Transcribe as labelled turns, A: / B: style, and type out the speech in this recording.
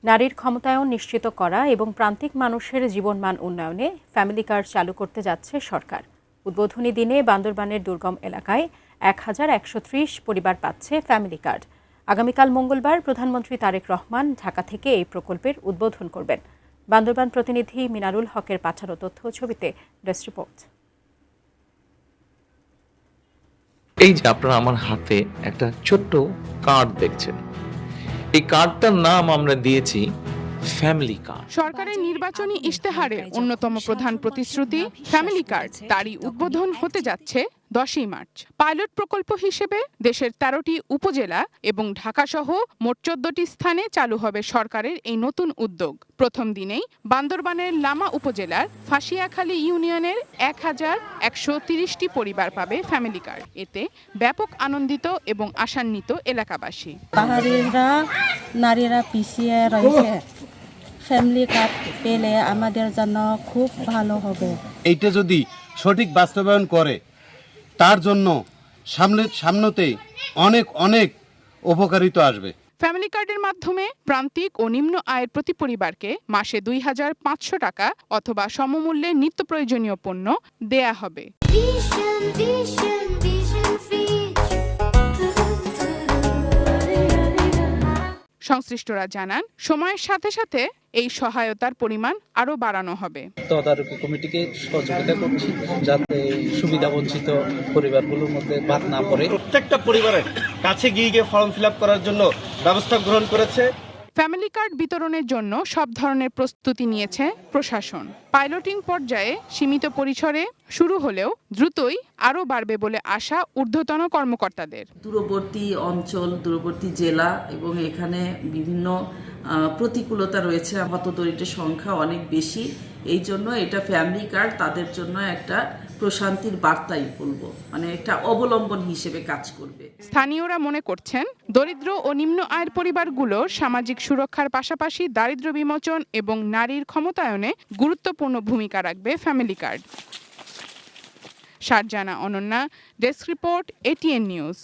A: নারীর ক্ষমতায়ন নিশ্চিত করা এবং প্রান্তিক মানুষের জীবনমান উন্নয়নে ফ্যামিলি কার্ড চালু করতে যাচ্ছে সরকার। উদ্বোধনী দিনে বান্দরবানের দুর্গম এলাকায় ১,১৩০ পরিবার পাচ্ছে ফ্যামিলি কার্ড। আগামীকাল মঙ্গলবার প্রধানমন্ত্রী তারেক রহমান ঢাকা থেকে এই প্রকল্পের উদ্বোধন করবেন। বান্দরবান প্রতিনিধি মিনারুল হকের পাঠানো তথ্য ছবিতে ডেস্ক রিপোর্ট।
B: এই যে আপনারা আমার হাতে একটা ছোট্ট কার্ড দেখছেন, এই কার্ডটার নাম আমরা দিয়েছি ফ্যামিলি কার্ড।
C: সরকারের নির্বাচনী ইশতেহারের অন্যতম প্রধান প্রতিশ্রুতি ফ্যামিলি কার্ড, তারই উদ্বোধন হতে যাচ্ছে 10ই মার্চ। পাইলট প্রকল্প হিসেবে দেশের 13টি উপজেলা এবং ঢাকাসহ মোট 14টি স্থানে চালু হবে সরকারের এই নতুন উদ্যোগ। প্রথম দিনেই বান্দরবানের লামা উপজেলার ফাঁসিয়াখালী ইউনিয়নের ১,১৩০টি পরিবার পাবে ফ্যামিলি কার্ড। এতে ব্যাপক আনন্দিত এবং আশান্বিত এলাকাবাসী।
D: পাহাড়িরা নারীরা পিছিয়ে রয়েছে, ফ্যামিলি কার্ড পেলে আমাদের জন্য খুব ভালো হবে।
E: এইটা যদি সঠিক বাস্তবায়ন করে তার জন্য সামনেতেই অনেক উপকারিতা আসবে।
C: ফ্যামিলি কার্ডের মাধ্যমে প্রান্তিক ও নিম্ন আয়ের প্রতি পরিবারকে মাসে ২,৫০০ টাকা অথবা সমমূল্যে নিত্য প্রয়োজনীয় পণ্য দেয়া হবে। সংশ্লিষ্টরা জানান, সময়ের সাথে সাথে এই সহায়তার পরিমাণ আরও বাড়ানো হবে।
F: তদারকি কমিটিকে সহযোগিতা করছি যাতে সুবিধা বঞ্চিত পরিবারগুলোর মধ্যে বাদ না পড়ে।
G: প্রত্যেকটা পরিবারের কাছে গিয়ে ফর্ম ফিল আপ করার জন্য ব্যবস্থা গ্রহণ করেছে।
C: ফ্যামিলি কার্ড বিতরণের জন্য সব ধরনের প্রস্তুতি নিয়েছে প্রশাসন। পাইলটিং পর্যায়ে সীমিত পরিসরে শুরু হলেও দ্রুতই আরও বাড়বে বলে আশা ঊর্ধ্বতন কর্মকর্তাদের।
H: দূরবর্তী অঞ্চল, দূরবর্তী জেলা এবং এখানে বিভিন্ন প্রতিকূলতা রয়েছে, হতদরিদ্রের সংখ্যা অনেক বেশি। এই জন্য এটা ফ্যামিলি কার্ড তাদের জন্য একটা প্রশান্তির বার্তাই বলবো, মানে একটা অবলম্বন হিসেবে কাজ করবে।
C: স্থানীয়রা মনে করছেন, দরিদ্র ও নিম্ন আয়ের পরিবারগুলোর সামাজিক সুরক্ষার পাশাপাশি দারিদ্র্য বিমোচন এবং নারীর ক্ষমতায়নে গুরুত্বপূর্ণ ভূমিকা রাখবে family card. Sharjana Ananya, desk report, ATN news.